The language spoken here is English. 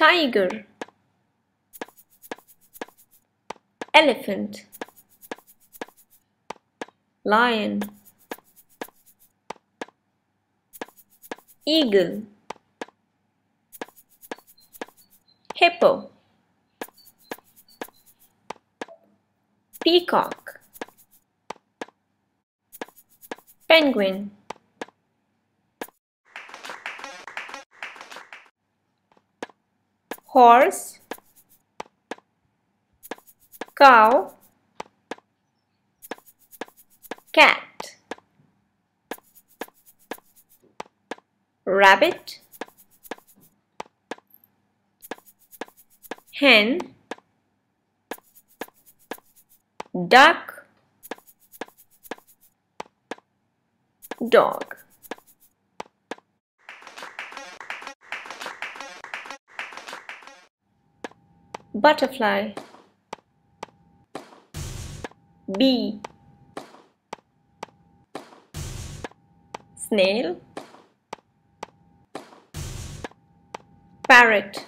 tiger, elephant, lion, eagle, hippo, peacock, penguin, horse, cow, cat, rabbit, hen, duck, dog. Butterfly, bee, snail, parrot,